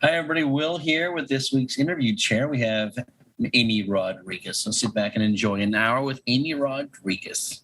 Hi, everybody. Will here with this week's interview chair. We have Amy Rodrigues. So sit back and enjoy an hour with Amy Rodrigues.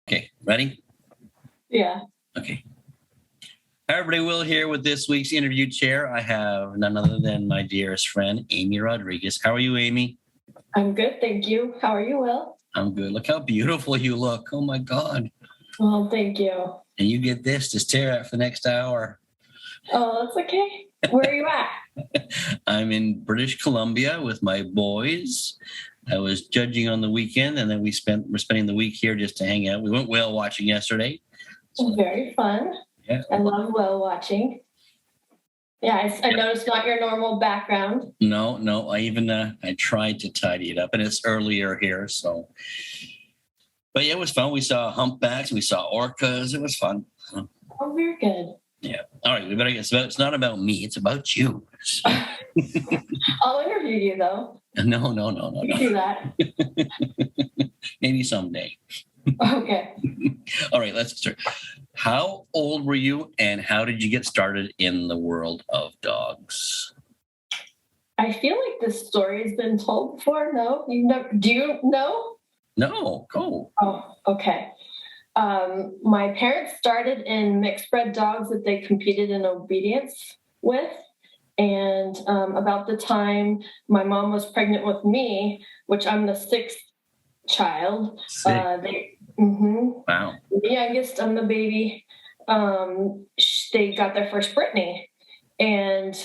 Okay, ready? Yeah. Okay. Hi, everybody. Will here with this week's interview chair. I have none other than my dearest friend, Amy Rodrigues. How are you, Amy? I'm good, thank you. How are you, Will? I'm good. Look how beautiful you look. Oh, my God. Well, thank you. And you get this to stare at for the next hour. Oh, that's okay. Where are you at? I'm in British Columbia with my boys. I was judging on the weekend, and then we're spending the week here just to hang out. We went whale watching yesterday. So, very fun. Yeah. I love whale watching. Yeah, I noticed not your normal background. No. I tried to tidy it up, and it's earlier here, so. But yeah, it was fun. We saw humpbacks, we saw orcas. It was fun. Oh, very good. Yeah. All right, we better get. It's not about me. It's about you. I'll interview you though. No. You can do that. Maybe someday. Okay. All right, let's start. How old were you, and how did you get started in the world of dogs? I feel like this story has been told before. No, do you know? No, go. Oh, okay. My parents started in mixed bred dogs that they competed in obedience with. And about the time my mom was pregnant with me, which I'm the sixth child, Wow. The youngest, I'm the baby, they got their first Brittany. And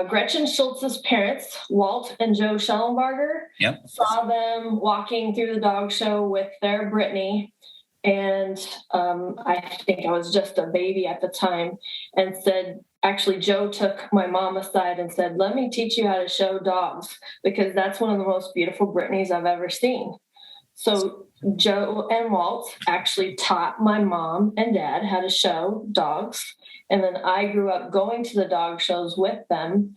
Gretchen Schultz's parents, Walt and Joe Schellenbarger, saw them walking through the dog show with their Brittany. And I think I was just a baby at the time, and Joe took my mom aside and said, "Let me teach you how to show dogs, because that's one of the most beautiful Brittany's I've ever seen." So Joe and Walt actually taught my mom and dad how to show dogs. And then I grew up going to the dog shows with them.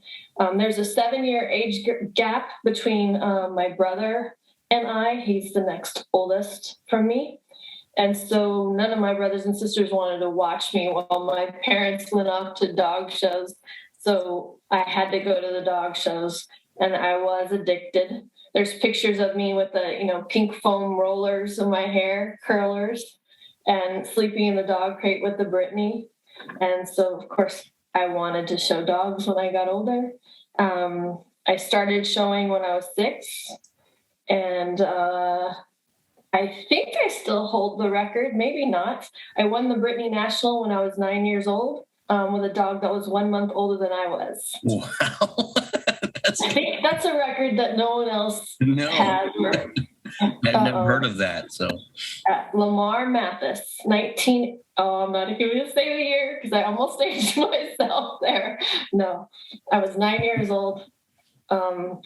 There's a 7-year age gap between my brother and I. He's the next oldest from me. And so none of my brothers and sisters wanted to watch me while my parents went off to dog shows. So I had to go to the dog shows, and I was addicted. There's pictures of me with the, pink foam rollers in my hair, curlers, and sleeping in the dog crate with the Brittany. And so, of course, I wanted to show dogs when I got older. I started showing when I was 6, and I think I still hold the record, maybe not. I won the Brittany National when I was 9 years old with a dog that was 1 month older than I was. Wow. I think that's a record that no one else has. I've never heard of that. So Lamar Mathis, I'm not even going to say the year because I almost aged myself there. No, I was 9 years old, and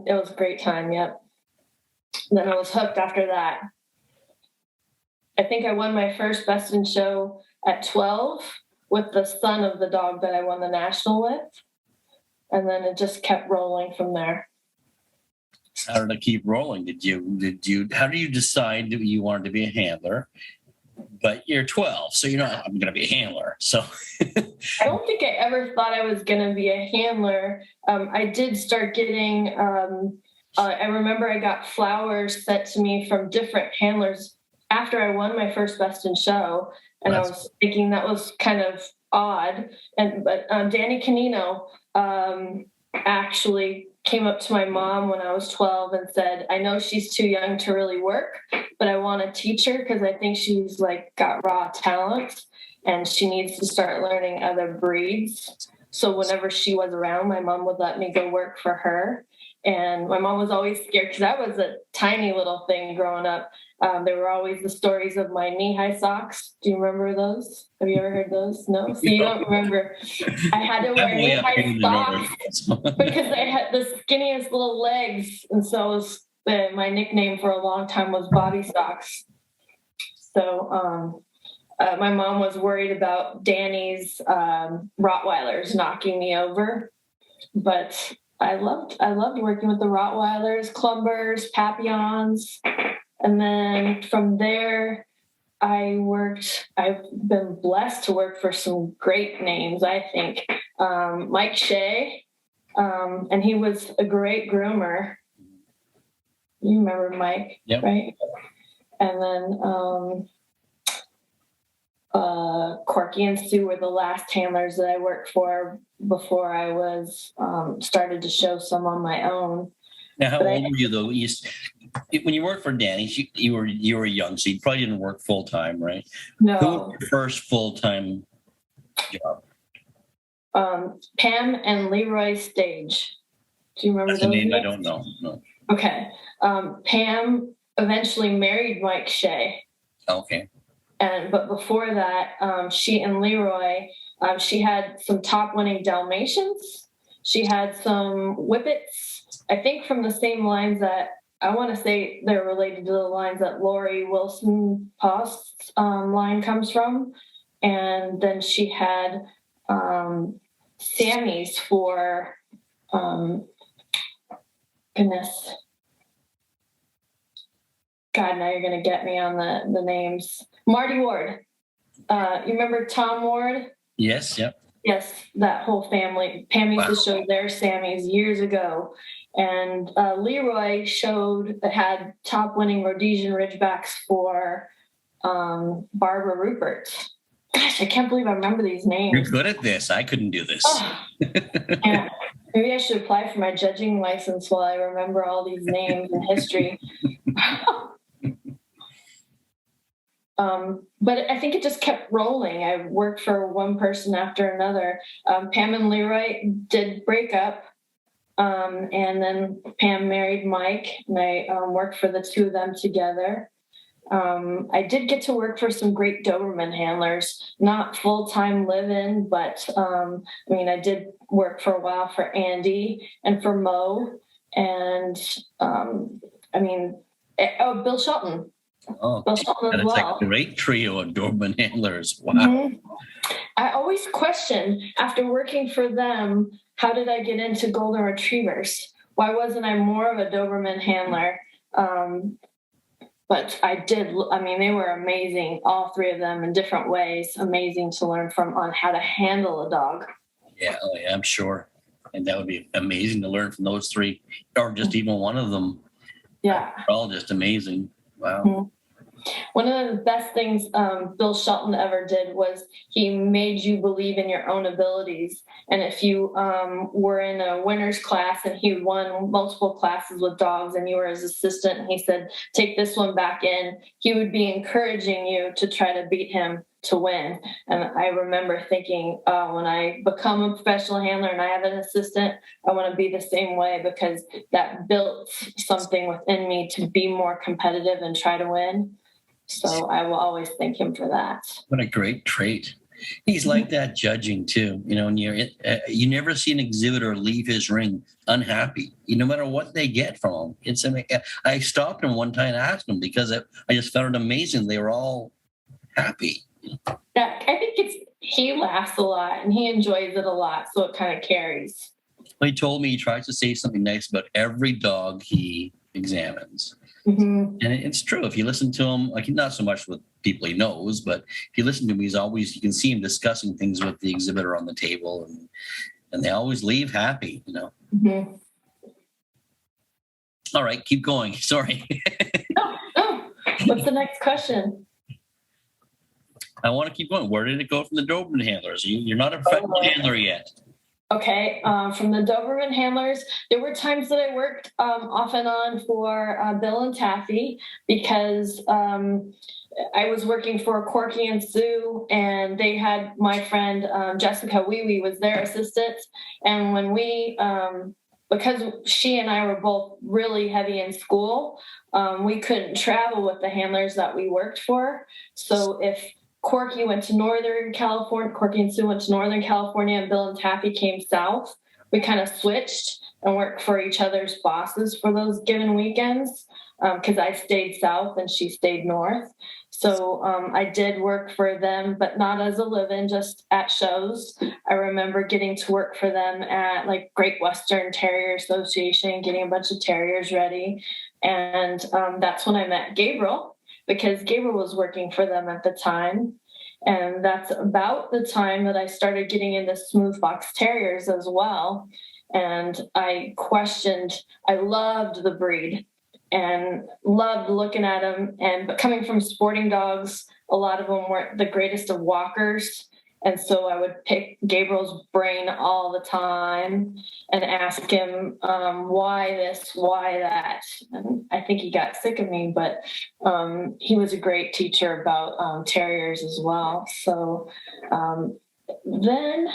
it was a great time, yep. Then I was hooked after that. I think I won my first Best in Show at 12 with the son of the dog that I won the national with. And then it just kept rolling from there. How did it keep rolling? How do you decide that you wanted to be a handler? But you're 12, so I'm going to be a handler. So I don't think I ever thought I was going to be a handler. I did start getting, I remember I got flowers sent to me from different handlers after I won my first Best in Show. And I was thinking that was kind of odd. But Danny Canino actually came up to my mom when I was 12 and said, I know she's too young to really work, but I want to teach her because I think she's like got raw talent and she needs to start learning other breeds. So whenever she was around, my mom would let me go work for her. And my mom was always scared because I was a tiny little thing growing up. There were always the stories of my knee-high socks. Do you remember those? Have you ever heard those? No? So you don't remember. I had to wear knee-high socks because I had the skinniest little legs. And so my nickname for a long time was Bobby Socks. So my mom was worried about Danny's Rottweilers knocking me over. But I loved working with the Rottweilers, Clumbers, Papillons. And then from there, I've been blessed to work for some great names, I think. Mike Shea, and he was a great groomer. You remember Mike, yep. Right? And then Corky and Sue were the last handlers that I worked for before I was started to show some on my own. Now, how old were you though? When you worked for Danny, you were young, so you probably didn't work full time, right? No. Who was your first full time job? Pam and Leroy Stage. Do you remember That's those a name names? I don't know. No. Okay. Pam eventually married Mike Shea. Okay. But before that, she and Leroy, she had some top winning Dalmatians. She had some Whippets, I think from the same lines that I want to say they're related to the lines that Lori Wilson Post's line comes from. And then she had Sammy's for, goodness. God, now you're going to get me on the names. Marty Ward. You remember Tom Ward? Yes, yep. Yes, that whole family. Pam used to show their Sammys years ago. And Leroy had top winning Rhodesian Ridgebacks for Barbara Rupert. Gosh, I can't believe I remember these names. You're good at this. I couldn't do this. Oh. Yeah. Maybe I should apply for my judging license while I remember all these names and history. But I think it just kept rolling. I worked for one person after another. Pam and Leroy did break up. And then Pam married Mike, and I worked for the two of them together. I did get to work for some great Doberman handlers, not full-time live-in, but I did work for a while for Andy and for Mo, and Bill Shelton. Oh, Bill Shelton as that's well. a great trio of Doberman handlers. Wow. Mm-hmm. I always question, after working for them, how did I get into golden retrievers? Why wasn't I more of a Doberman handler? But I did. They were amazing, all three of them in different ways. Amazing to learn from on how to handle a dog. Yeah, I'm sure. And that would be amazing to learn from those three, or just even one of them. Yeah. They're all just amazing. Wow. Mm-hmm. One of the best things Bill Shelton ever did was he made you believe in your own abilities. And if you were in a winner's class and he won multiple classes with dogs and you were his assistant and he said, take this one back in, he would be encouraging you to try to beat him to win. And I remember thinking, when I become a professional handler and I have an assistant, I want to be the same way, because that built something within me to be more competitive and try to win. So I will always thank him for that. What a great trait. He's like that judging too. And you never see an exhibitor leave his ring unhappy, no matter what they get from him. I stopped him one time and asked him, because I just found it amazing. They were all happy. I think he laughs a lot and he enjoys it a lot, so it kind of carries. He told me he tries to say something nice about every dog he examines. Mm-hmm. And it's true. If you listen to him, like not so much with people he knows, but if you listen to him, you can see him discussing things with the exhibitor on the table, and they always leave happy, Mm-hmm. All right, keep going. Sorry. No. What's the next question? I want to keep going. Where did it go from the Doberman handlers? You're not a professional handler yet. Okay, from the Doberman handlers, there were times that I worked off and on for Bill and Taffy because I was working for Corky and Sue, and they had my friend Jessica Wee Wee was their assistant. And when we, because she and I were both really heavy in school, we couldn't travel with the handlers that we worked for. So if Corky went to Northern California, Corky and Sue went to Northern California, and Bill and Taffy came south, we kind of switched and worked for each other's bosses for those given weekends because I stayed south and she stayed north. So I did work for them, but not as a live-in, just at shows. I remember getting to work for them at like Great Western Terrier Association, getting a bunch of terriers ready. And that's when I met Gabriel, because Gabriel was working for them at the time. And that's about the time that I started getting into smooth fox terriers as well. And I loved the breed and loved looking at them. But coming from sporting dogs, a lot of them weren't the greatest of walkers. And so I would pick Gabriel's brain all the time and ask him, why this, why that? And I think he got sick of me, but he was a great teacher about terriers as well. So then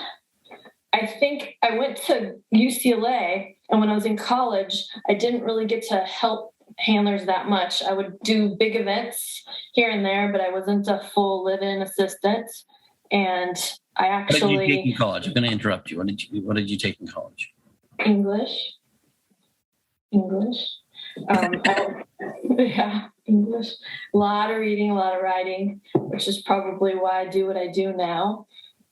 I think I went to UCLA, and when I was in college, I didn't really get to help handlers that much. I would do big events here and there, but I wasn't a full live-in assistant. And I actually... What did you take in college? I'm going to interrupt you. What did you take in college? English. Yeah, English. A lot of reading, a lot of writing, which is probably why I do what I do now.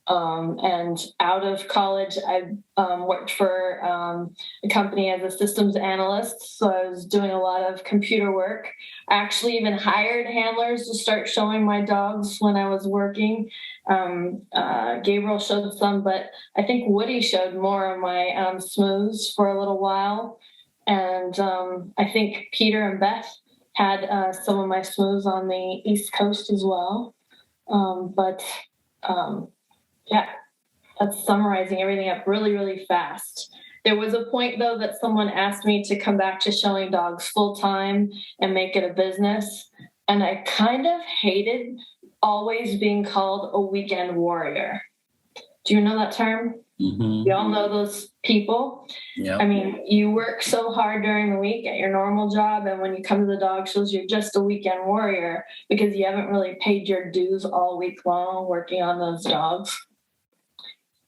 And out of college, I worked for a company as a systems analyst. So I was doing a lot of computer work. I actually even hired handlers to start showing my dogs when I was working. Gabriel showed some, but I think Woody showed more of my smooths for a little while. And I think Peter and Beth had some of my smooths on the East Coast as well. Yeah, that's summarizing everything up really, really fast. There was a point, though, that someone asked me to come back to showing dogs full time and make it a business. And I kind of hated always being called a weekend warrior. Do you know that term? Mm-hmm. We all know those people. Yep. I mean, you work so hard during the week at your normal job, and when you come to the dog shows, you're just a weekend warrior because you haven't really paid your dues all week long working on those dogs.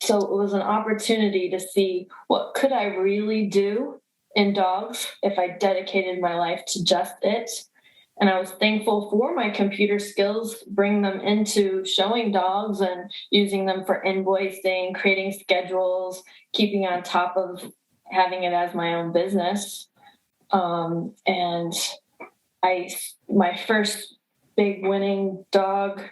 So it was an opportunity to see what could I really do in dogs if I dedicated my life to just it. And I was thankful for my computer skills, bring them into showing dogs and using them for invoicing, creating schedules, keeping on top of having it as my own business. And my first big winning dog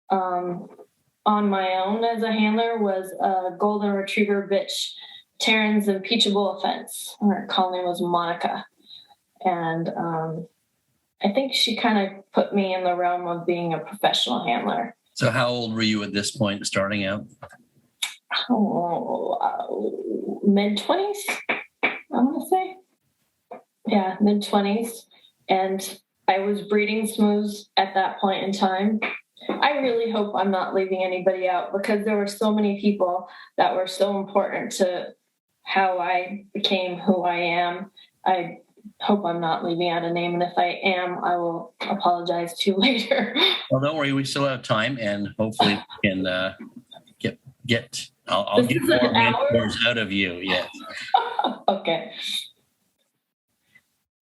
on my own as a handler was a golden retriever bitch, Terran's impeachable offense. Her call name was Monica. And I think she kind of put me in the realm of being a professional handler. So how old were you at this point starting out? Mid-20s, I want to say. Yeah, mid-20s. And I was breeding smooths at that point in time. I really hope I'm not leaving anybody out because there were so many people that were so important to how I became who I am. I hope I'm not leaving out a name, and if I am, I will apologize to you later. Well, don't worry, we still have time, and hopefully we can get. I'll get more mentors out of you. Yes. Okay.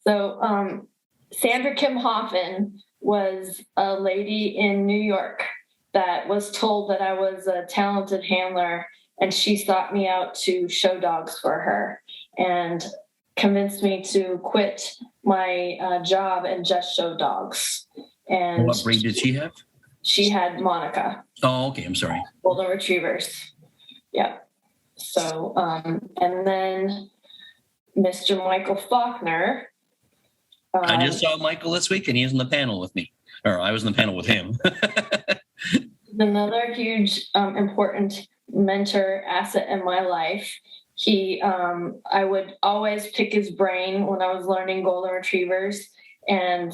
So Sandra Kim Hoffman was a lady in New York that was told that I was a talented handler, and she sought me out to show dogs for her and convinced me to quit my job and just show dogs. And what breed did she have? She had Monica. Oh, okay. I'm sorry. Golden retrievers. Yeah. So, and then Mr. Michael Faulkner. I just saw Michael this week, and he was on the panel with me. Or I was on the panel with him. another huge, important mentor asset in my life. I would always pick his brain when I was learning golden retrievers, and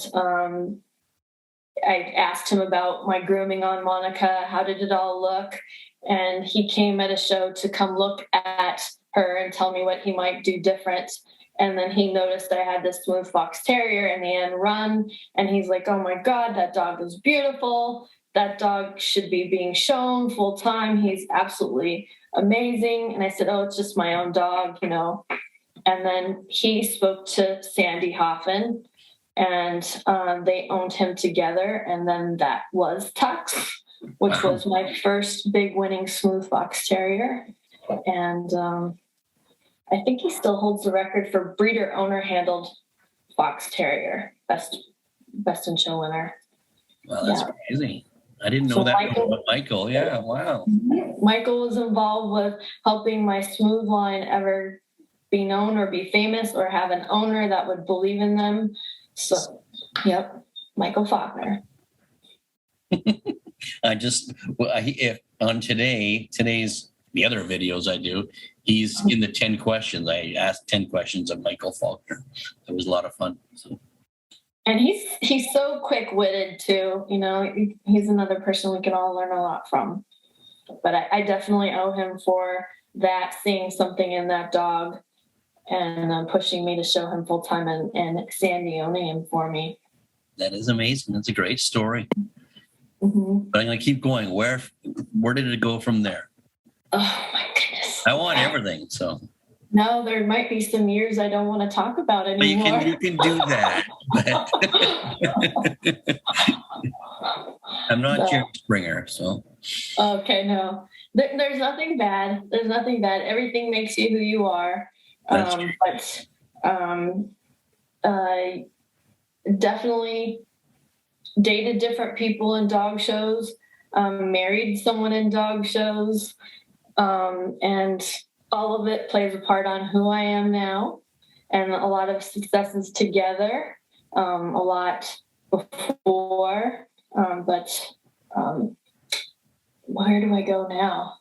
I asked him about my grooming on Monica. How did it all look? And he came at a show to come look at her and tell me what he might do different. And then he noticed I had this smooth fox terrier in the end run. And he's like, oh my God, that dog is beautiful. That dog should be being shown full time. He's absolutely amazing. And I said, oh, it's just my own dog, you know. And then he spoke to Sandy Hoffman, and they owned him together. And then that was Tux, which was my first big winning smooth fox terrier. And I think he still holds the record for breeder owner handled fox terrier, best in show winner. Wow, that's crazy. I didn't know that about Michael. Yeah, wow. Michael was involved with helping my smooth line ever be known or be famous or have an owner that would believe in them. So, yep, Michael Faulkner. If on today's the other videos I do, he's in the 10 questions. I asked 10 questions of Michael Faulkner. It was a lot of fun. So. And he's so quick-witted too. You know, he's another person we can all learn a lot from. But I definitely owe him for that, seeing something in that dog and pushing me to show him full time, and Sandy owning him for me. That is amazing. That's a great story. Mm-hmm. But I'm going to keep going. Where did it go from there? Oh my goodness! I want everything. So. No, there might be some years I don't want to talk about anymore. But you can do that. I'm not Jerry Springer, so. Okay, no. There's nothing bad. There's nothing bad. Everything makes you who you are. But definitely dated different people in dog shows, married someone in dog shows, and all of it plays a part on who I am now, and a lot of successes together, a lot before, but where do I go now?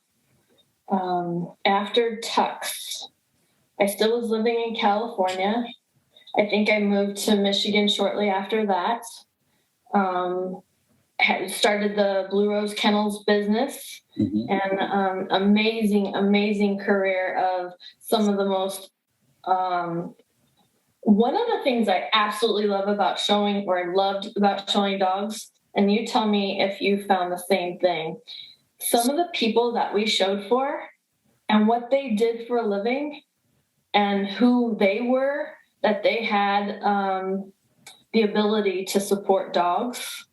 After Tux, I still was living in California. I think I moved to Michigan shortly after that. Had started the Blue Rose Kennels business, and amazing career of some of the most. One of the things I absolutely love about showing, or loved about showing dogs, and you tell me if you found the same thing. Some of the people that we showed for and what they did for a living and who they were, that they had the ability to support dogs,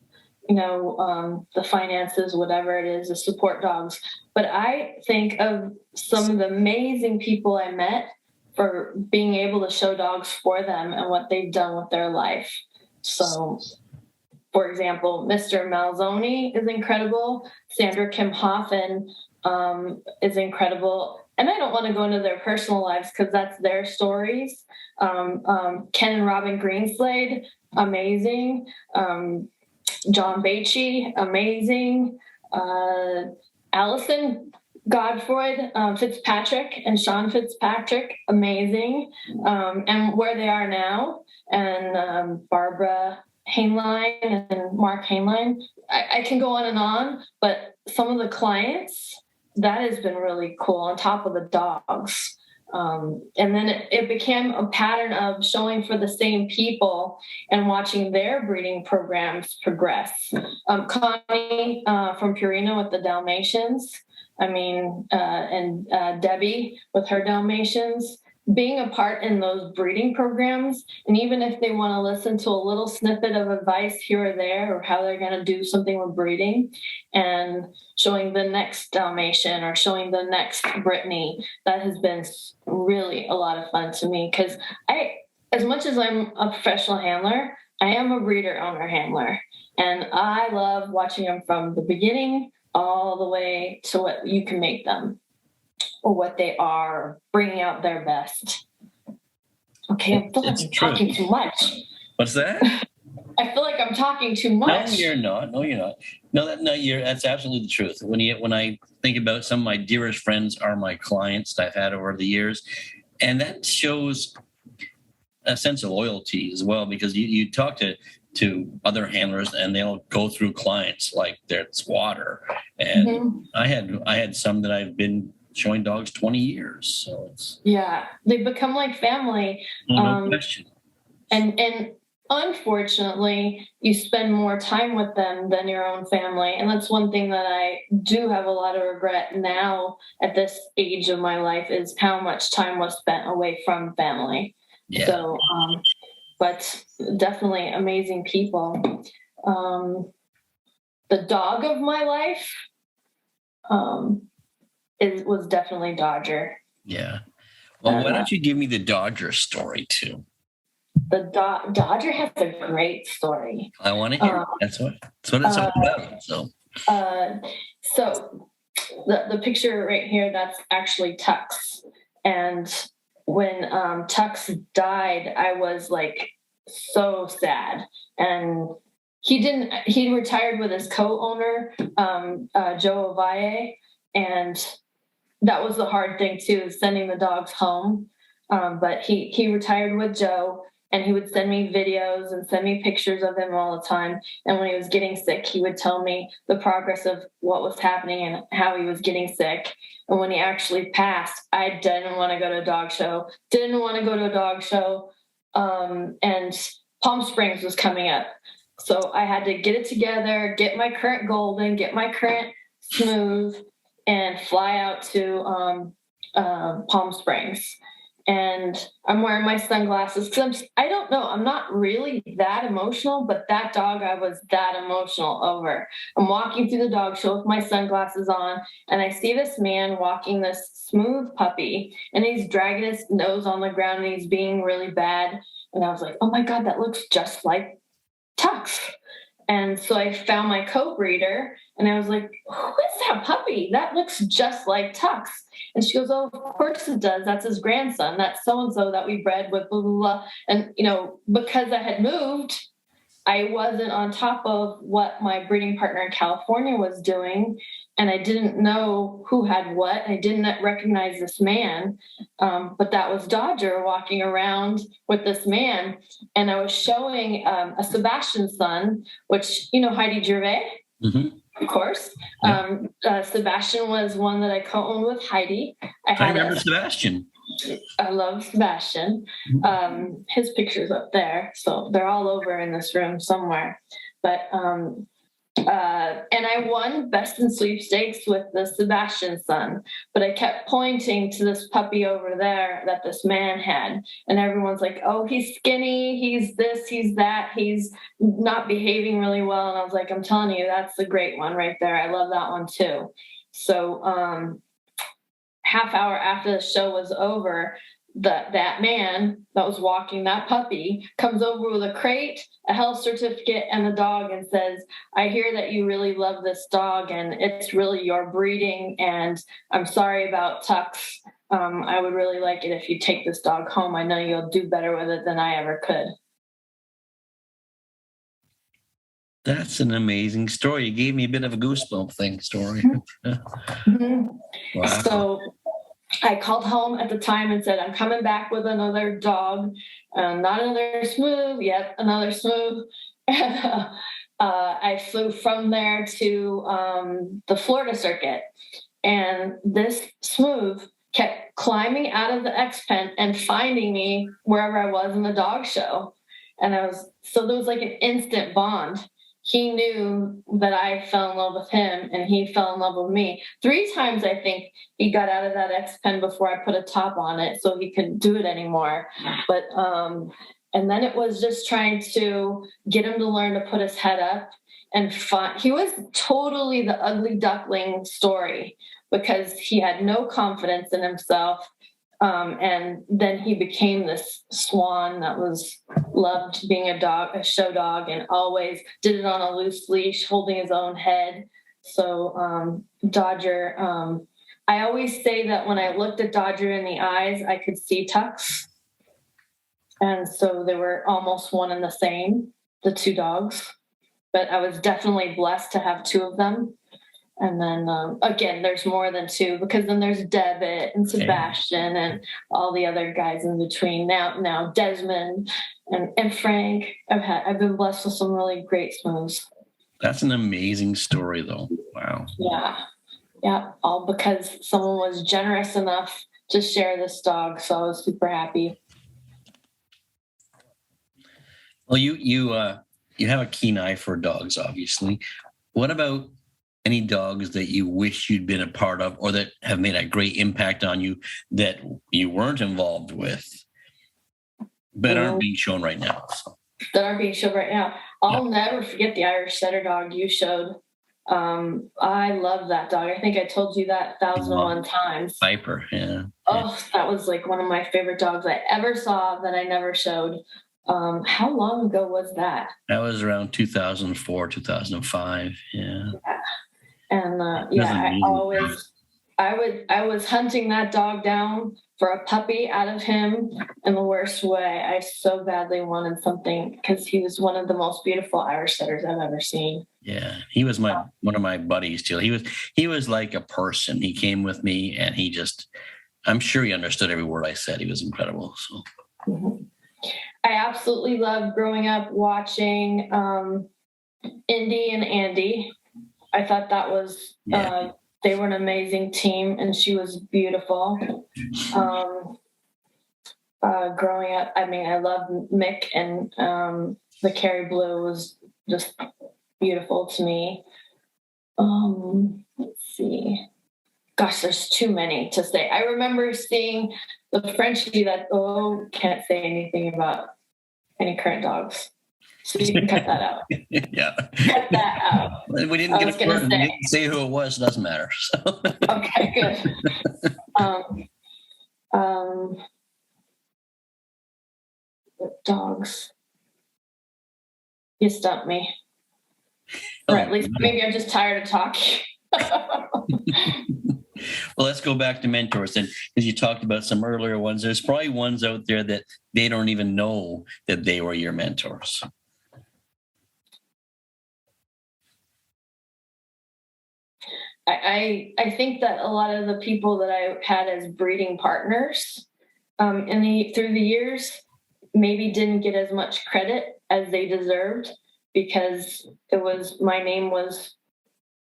you know, the finances, whatever it is, to support dogs. But I think of some of the amazing people I met for being able to show dogs for them and what they've done with their life. So, for example, Mr. Malzoni is incredible. Sandra Kim Hoffman is incredible. And I don't want to go into their personal lives because that's their stories. Ken and Robin Greenslade, amazing. John Baichy, amazing. Allison Godfroyd Fitzpatrick and Sean Fitzpatrick, amazing. And where they are now, and Barbara Hainline and Mark Hainline. I can go on and on, but some of the clients, that has been really cool on top of the dogs. And then it became a pattern of showing for the same people and watching their breeding programs progress. Connie from Purina with the Dalmatians, and Debbie with her Dalmatians, being a part in those breeding programs. And even if they want to listen to a little snippet of advice here or there, or how they're going to do something with breeding, and showing the next Dalmatian or showing the next Brittany, that has been really a lot of fun to me. Because as much as I'm a professional handler, I am a breeder owner handler. And I love watching them from the beginning all the way to what you can make them, or what they are, bringing out their best. Okay, I'm talking too much. What's that? I feel like I'm talking too No, much. you're not. No, you're not. That's absolutely the truth. When I think about some of my dearest friends are my clients that I've had over the years, and that shows a sense of loyalty as well, because you talk to other handlers and they'll go through clients like there's water. And Mm-hmm. I had some that I've been showing dogs 20 years. So it's they become like family. no question. And unfortunately, you spend more time with them than your own family. And that's one thing that I do have a lot of regret now at this age of my life, is how much time was spent away from family. Yeah. So, but definitely amazing people. The dog of my life was definitely Dodger. Yeah. Well, why don't you give me the Dodger story too? The Dodger has a great story. I want to hear. That's what it's all about. So the picture right here, that's actually Tux. And when Tux died, I was like so sad. And he retired with his co-owner, Joe Ovalle. And that was the hard thing too, sending the dogs home. But he retired with Joe, and he would send me videos and send me pictures of him all the time. And when he was getting sick, he would tell me the progress of what was happening and how he was getting sick. And when he actually passed, I didn't want to go to a dog show. And Palm Springs was coming up. So I had to get it together, get my current Golden, get my current Smooth, and fly out to Palm Springs. And I'm wearing my sunglasses because I don't know, I'm not really that emotional, but that dog I was that emotional over. I'm walking through the dog show with my sunglasses on, and I see this man walking this Smooth puppy, and he's dragging his nose on the ground, and he's being really bad. And I was like, oh my God, that looks just like Tux. And so I found my co-breeder, and I was like, who is that puppy? That looks just like Tux. And she goes, oh, of course it does. That's his grandson. That's so-and-so that we bred with, blah, blah, blah. And, because I had moved, I wasn't on top of what my breeding partner in California was doing. And I didn't know who had what. I didn't recognize this man. But that was Dodger walking around with this man. And I was showing a Sebastian son, which, Heidi Gervais, of course. Yeah. Sebastian was one that I co-owned with Heidi. I remember Sebastian. I love Sebastian. His picture's up there. So they're all over in this room somewhere. But and I won best in sweepstakes with the Sebastian son, but I kept pointing to this puppy over there that this man had. And everyone's like, oh, he's skinny. He's this, he's that. He's not behaving really well. And I was like, I'm telling you, that's the great one right there. I love that one too. So, half hour after the show was over, that man that was walking that puppy comes over with a crate, a health certificate, and a dog, and says, I hear that you really love this dog, and it's really your breeding, and I'm sorry about Tux. I would really like it if you take this dog home. I know you'll do better with it than I ever could. That's an amazing story. You gave me a bit of a goosebump story. Wow. So I called home at the time and said, I'm coming back with another dog, not another Smooth, yet another Smooth. And I flew from there to the Florida circuit. And this Smooth kept climbing out of the X pen and finding me wherever I was in the dog show. And so there was like an instant bond. He knew that I fell in love with him, and he fell in love with me. 3 times, I think, he got out of that X pen before I put a top on it, so he couldn't do it anymore. But and then it was just trying to get him to learn to put his head up and find. He was totally the ugly duckling story, because he had no confidence in himself. And then he became this swan that loved being a show dog, and always did it on a loose leash, holding his own head. So Dodger, I always say that when I looked at Dodger in the eyes, I could see Tux. And so they were almost one and the same. the two dogs, but I was definitely blessed to have two of them. And then again, there's more than two, because then there's Devitt and Sebastian and all the other guys in between. Now Desmond and Frank. I've been blessed with some really great smooths. That's an amazing story, though. Wow. Yeah. All because someone was generous enough to share this dog, so I was super happy. Well, you have a keen eye for dogs, obviously. What about any dogs that you wish you'd been a part of, or that have made a great impact on you that you weren't involved with, but aren't being shown right now? That aren't being shown right now. I'll never forget the Irish Setter dog you showed. I love that dog. I think I told you that 1,001 times. Piper, yeah. Oh, that was like one of my favorite dogs I ever saw that I never showed. How long ago was that? That was around 2004, 2005. Yeah. And I was hunting that dog down for a puppy out of him in the worst way. I so badly wanted something, because he was one of the most beautiful Irish setters I've ever seen. Yeah, he was one of my buddies too. He was like a person. He came with me, and I'm sure he understood every word I said. He was incredible. So. Mm-hmm. I absolutely loved growing up watching Indy and Andy. I thought that was they were an amazing team, and she was beautiful. Growing up, I loved Mick, and the Kerry Blue was just beautiful to me. Let's see. Gosh, there's too many to say. I remember seeing the Frenchie that can't say anything about any current dogs. So you can cut that out. Yeah. Cut that out. We didn't get a word. We didn't say who it was. Doesn't matter. So. Okay, good. Dogs. You stumped me. Or at least maybe I'm just tired of talking. Well, let's go back to mentors, and because you talked about some earlier ones, there's probably ones out there that they don't even know that they were your mentors. I think that a lot of the people that I had as breeding partners through the years maybe didn't get as much credit as they deserved, because my name was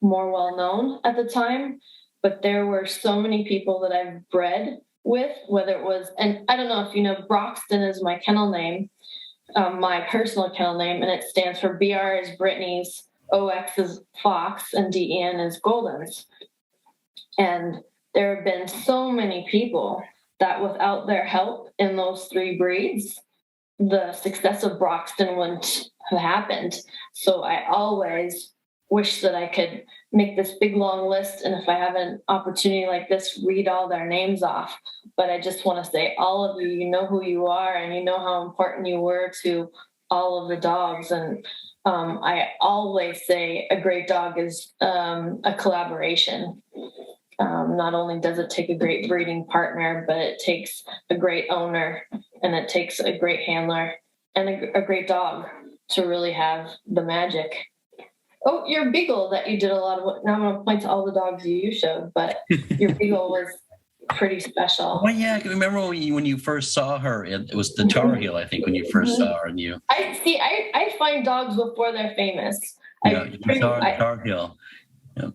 more well known at the time. But there were so many people that I've bred with, whether it was, and I don't know if you know, Broxton is my kennel name, my personal kennel name, and it stands for BR is Brittany's, OX is Fox, and DEN is Golden's. And there have been so many people that without their help in those three breeds, the success of Broxton wouldn't have happened. So I always wish that I could make this big long list, and if I have an opportunity like this, read all their names off. But I just want to say, all of you, you know who you are, and you know how important you were to all of the dogs. And I always say a great dog is a collaboration. Not only does it take a great breeding partner, but it takes a great owner, and it takes a great handler and a great dog to really have the magic. Oh, your beagle that you did a lot of. Now I'm going to point to all the dogs you showed, but your beagle was pretty special. Well, yeah, I can remember when you first saw her. It was the Tar Heel, I think, when you first saw her, and you. I find dogs before they're famous. Yeah, you saw the Tar Heel. Yeah.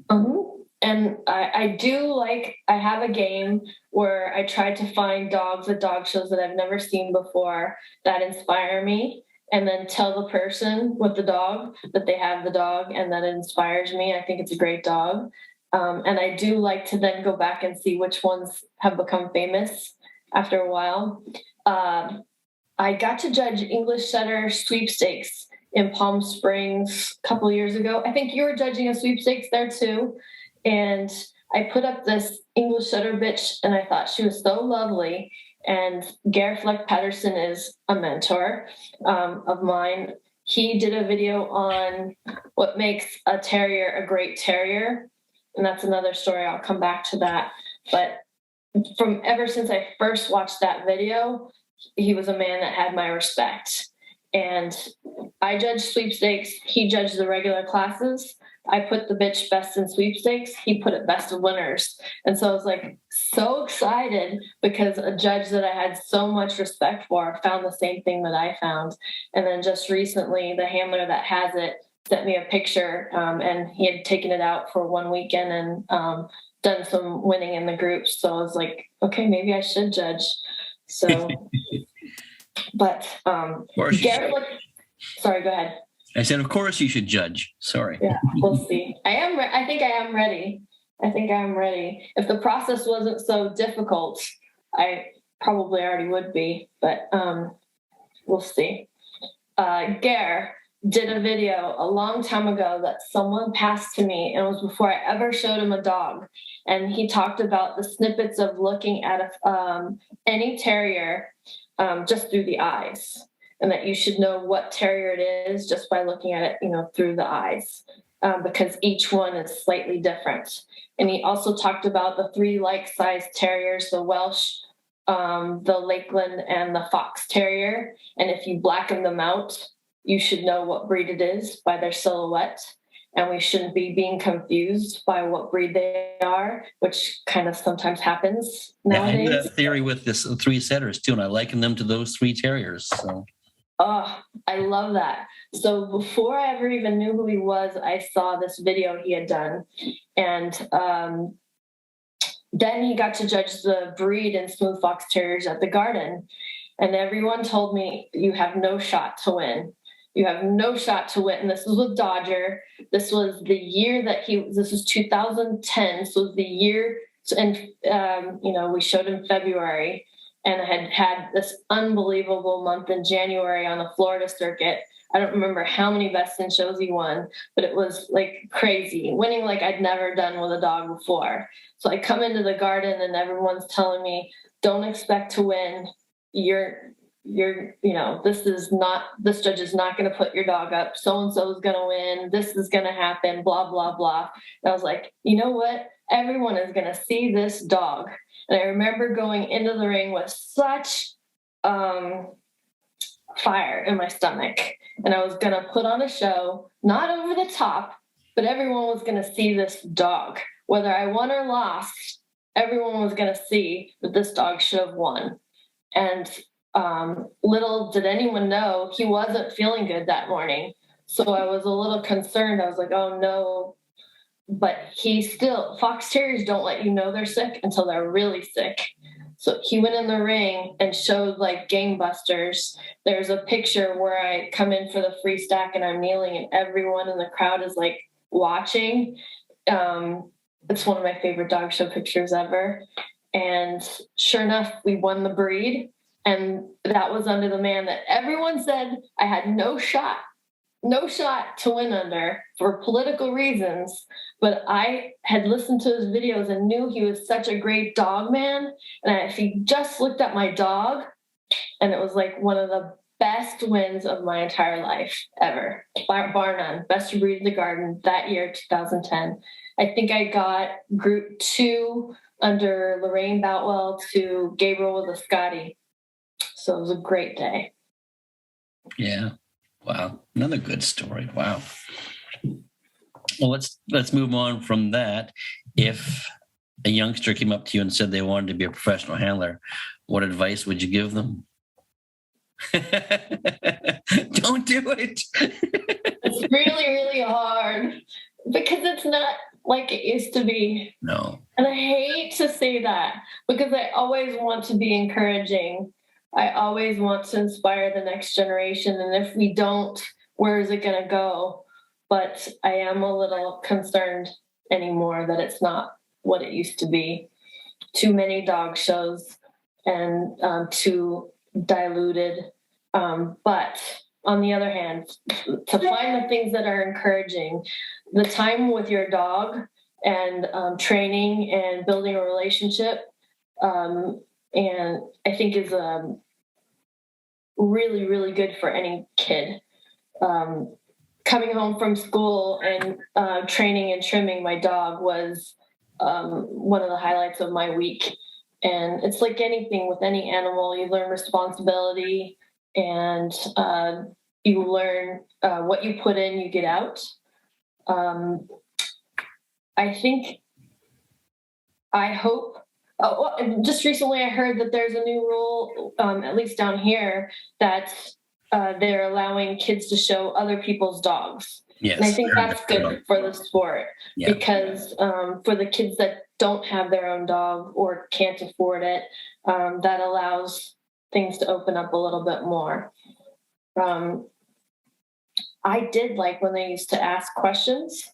And I do I have a game where I try to find dogs at dog shows that I've never seen before that inspire me, and then tell the person with the dog that they have the dog and that it inspires me. I think it's a great dog. And I do like to then go back and see which ones have become famous after a while. I got to judge English Setter sweepstakes in Palm Springs a couple of years ago. I think you were judging a sweepstakes there too. And I put up this English Setter bitch, and I thought she was so lovely. And Gareth Fleck Patterson is a mentor of mine. He did a video on what makes a terrier a great terrier. And that's another story. I'll come back to that. But ever since I first watched that video, he was a man that had my respect. And I judged sweepstakes. He judged the regular classes. I put the bitch best in sweepstakes. He put it best of winners. And so I was like so excited because a judge that I had so much respect for found the same thing that I found. And then just recently, the handler that has it sent me a picture, and he had taken it out for one weekend and done some winning in the groups. So I was like, okay, maybe I should judge. So, but Garrett, sorry, go ahead. I said, of course you should judge. Sorry. Yeah, we'll see. I think I am ready. If the process wasn't so difficult, I probably already would be, but we'll see. Gare did a video a long time ago that someone passed to me, and it was before I ever showed him a dog. And he talked about the snippets of looking at any terrier just through the eyes. And that you should know what terrier it is just by looking at it, through the eyes, because each one is slightly different. And he also talked about the 3 like-sized terriers, the Welsh, the Lakeland, and the Fox Terrier. And if you blacken them out, you should know what breed it is by their silhouette. And we shouldn't be being confused by what breed they are, which kind of sometimes happens nowadays. Yeah, I have that theory with this 3 setters too, and I liken them to those 3 terriers. So. Oh, I love that. So before I ever even knew who he was, I saw this video he had done. And then he got to judge the breed in smooth fox terriers at the Garden. And everyone told me, you have no shot to win. You have no shot to win. And this was with Dodger. This was the year that this was 2010. This was the year. And, we showed him February. And I had this unbelievable month in January on the Florida circuit. I don't remember how many best in shows he won, but it was like crazy, winning like I'd never done with a dog before. So I come into the Garden and everyone's telling me, don't expect to win. This judge is not going to put your dog up. So-and-so is going to win. This is going to happen, blah, blah, blah. And I was like, you know what? Everyone is going to see this dog. And I remember going into the ring with such fire in my stomach. And I was going to put on a show, not over the top, but everyone was going to see this dog. Whether I won or lost, everyone was going to see that this dog should have won. And little did anyone know, he wasn't feeling good that morning. So I was a little concerned. I was like, oh, no. But Fox Terriers don't let you know they're sick until they're really sick. So he went in the ring and showed like gangbusters. There's a picture where I come in for the free stack and I'm kneeling and everyone in the crowd is like watching. It's one of my favorite dog show pictures ever. And sure enough, we won the breed. And that was under the man that everyone said I had no shot to win under for political reasons. But I had listened to his videos and knew he was such a great dog man. And if he just looked at my dog, and it was like one of the best wins of my entire life ever, bar none. Best breed of the Garden that year, 2010. I think I got Group 2 under Lorraine Boutwell to Gabriel with a Scotty. So it was a great day. Yeah. Wow. Another good story. Wow. Well, let's move on from that. If a youngster came up to you and said they wanted to be a professional handler, what advice would you give them? Don't do it. It's really, really hard because it's not like it used to be. No. And I hate to say that because I always want to be encouraging. I always want to inspire the next generation. And if we don't, where is it going to go? But I am a little concerned anymore that it's not what it used to be. Too many dog shows and too diluted. But on the other hand, to find the things that are encouraging, the time with your dog and training and building a relationship, and I think is really, really good for any kid. Coming home from school and training and trimming my dog was one of the highlights of my week. And it's like anything with any animal, you learn responsibility and you learn what you put in, you get out. I hope. Just recently I heard that there's a new rule, at least down here, that they're allowing kids to show other people's dogs. Yes. And I think that's good for the sport, because for the kids that don't have their own dog or can't afford it, that allows things to open up a little bit more. I did like when they used to ask questions,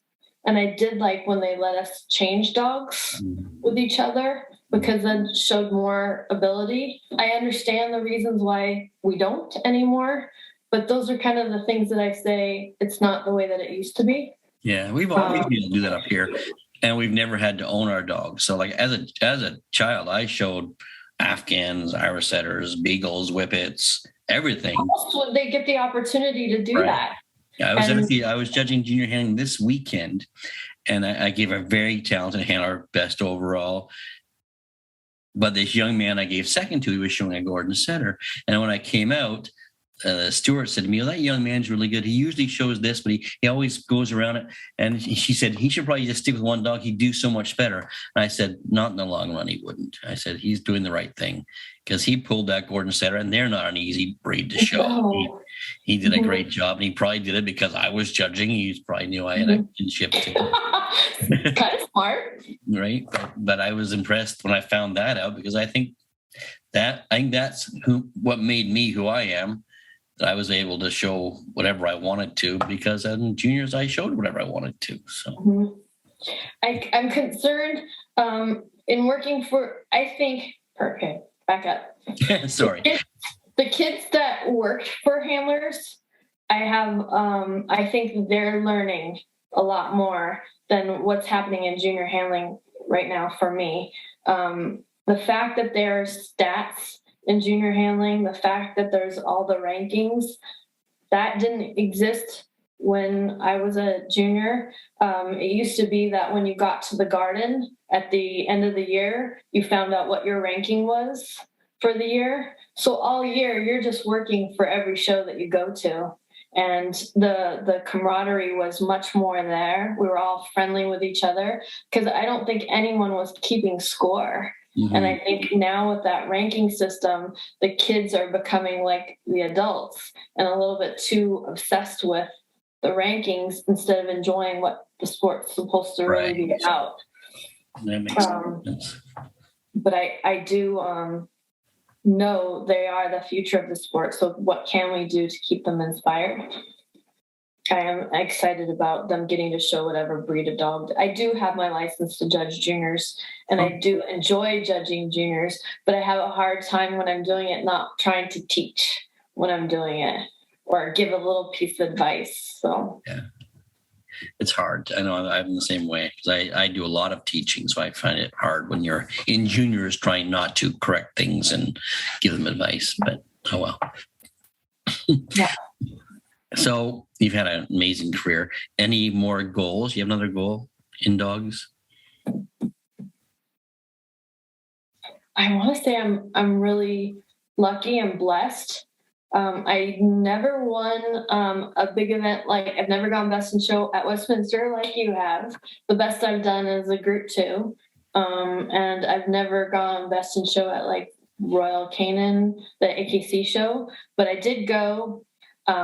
and I did like when they let us change dogs with each other, because that showed more ability. I understand the reasons why we don't anymore, but those are kind of the things that I say it's not the way that it used to be. Yeah, we've always been able to do that up here, and we've never had to own our dogs. So, like as a child, I showed Afghans, Irish setters, beagles, whippets, everything. Also, they get the opportunity to do that. Yeah, I was judging junior handling this weekend, and I gave a very talented handler best overall. But this young man I gave second to, he was showing a Gordon setter. And when I came out, Stuart said to me, "Oh, that young man's really good. He usually shows this, but he always goes around it." And she said, "He should probably just stick with one dog. He'd do so much better." And I said, "Not in the long run, he wouldn't." I said, "He's doing the right thing," because he pulled that Gordon setter, and they're not an easy breed to show. No. He did a great job, and he probably did it because I was judging. He probably knew I had a kinship too. Kind of smart. Right. But I was impressed when I found that out, because I think that's what made me who I am. That I was able to show whatever I wanted to, because in juniors I showed whatever I wanted to. So I'm concerned in working for, okay, back up. Sorry. The kids that worked for handlers, I think they're learning a lot more than what's happening in junior handling right now for me. The fact that there's stats in junior handling, the fact that there's all the rankings, that didn't exist when I was a junior. It used to be that when you got to the garden at the end of the year, you found out what your ranking was for the year. So all year, you're just working for every show that you go to. And the camaraderie was much more there. We were all friendly with each other, because I don't think anyone was keeping score. Mm-hmm. And I think now with that ranking system, the kids are becoming like the adults and a little bit too obsessed with the rankings instead of enjoying what the sport's supposed to really be about. That makes sense. But I do know they are the future of the sport. So what can we do to keep them inspired? I am excited about them getting to show whatever breed of dog. I do have my license to judge juniors, and I do enjoy judging juniors, but I have a hard time when I'm doing it not trying to teach when I'm doing it or give a little piece of advice. So yeah, it's hard. I know I'm the same way, because I do a lot of teaching, so I find it hard when you're in juniors trying not to correct things and give them advice. But oh well. Yeah. So you've had an amazing career. Any more goals? You have another goal in dogs? I want to say I'm really lucky and blessed. I never won a big event. Like, I've never gone best in show at Westminster like you have. The best I've done is a group 2. And I've never gone best in show at like Royal Canin, the AKC show. But I did go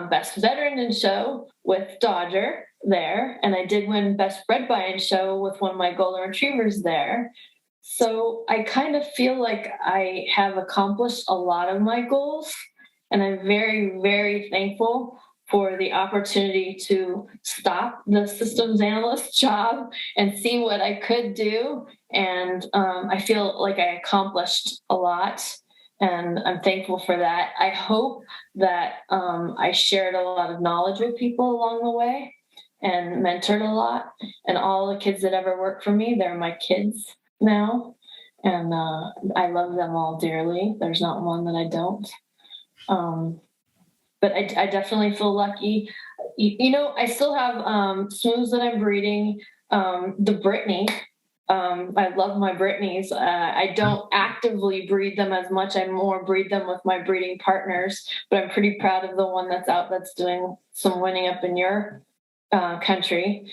best veteran in show with Dodger there. And I did win best bred by in show with one of my golden retrievers there. So I kind of feel like I have accomplished a lot of my goals. And I'm very, very thankful for the opportunity to stop the systems analyst job and see what I could do. And I feel like I accomplished a lot, and I'm thankful for that. I hope that I shared a lot of knowledge with people along the way and mentored a lot. And all the kids that ever worked for me, they're my kids now. And I love them all dearly. There's not one that I don't. But I definitely feel lucky. I still have smooths that I'm breeding. The Brittany, I love my Brittany's. I don't actively breed them as much. I more breed them with my breeding partners, but I'm pretty proud of the one that's out that's doing some winning up in your country.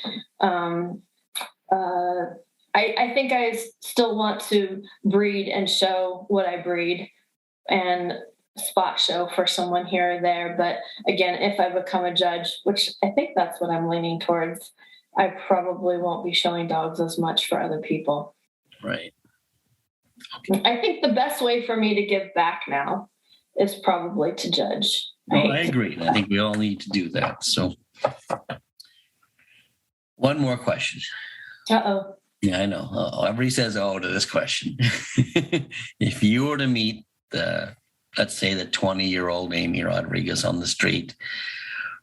I think I still want to breed and show what I breed and spot show for someone here or there. But again, if I become a judge, which I think that's what I'm leaning towards, I probably won't be showing dogs as much for other people. Right. Okay. I think the best way for me to give back now is probably to judge. I agree. I think we all need to do that. So one more question. Uh-oh. Yeah, I know. Everybody says to this question. If you were to meet let's say the 20-year-old Amy Rodrigues on the street,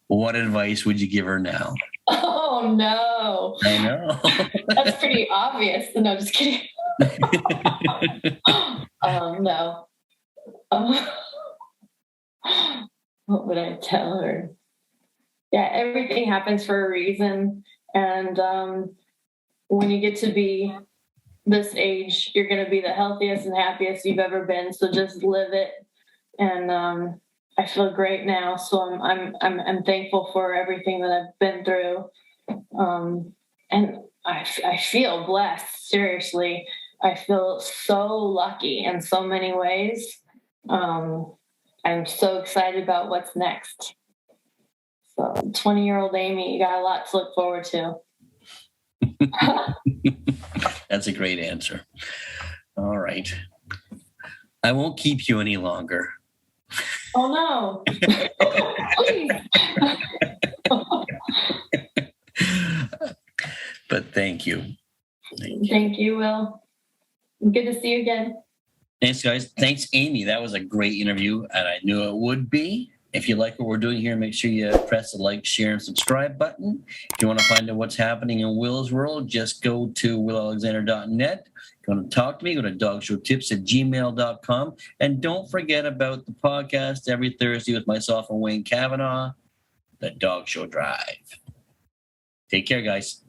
what advice would you give her now? Oh, no. I know. That's pretty obvious. No, just kidding. No. What would I tell her? Yeah, everything happens for a reason. And when you get to be this age, you're going to be the healthiest and happiest you've ever been. So just live it. And I feel great now. So I'm thankful for everything that I've been through. And I feel blessed. Seriously, I feel so lucky in so many ways. I'm so excited about what's next. So 20-year-old Amy, you got a lot to look forward to. That's a great answer. All right. I won't keep you any longer. Oh, no. Please. But thank you. Thank you, Will. Good to see you again. Thanks, guys. Thanks, Amy. That was a great interview, and I knew it would be. If you like what we're doing here, make sure you press the like, share, and subscribe button. If you want to find out what's happening in Will's world, just go to willalexander.net. If you want to talk to me, go to dogshowtips@gmail.com. And don't forget about the podcast every Thursday with myself and Wayne Kavanaugh, The Dog Show Drive. Take care, guys.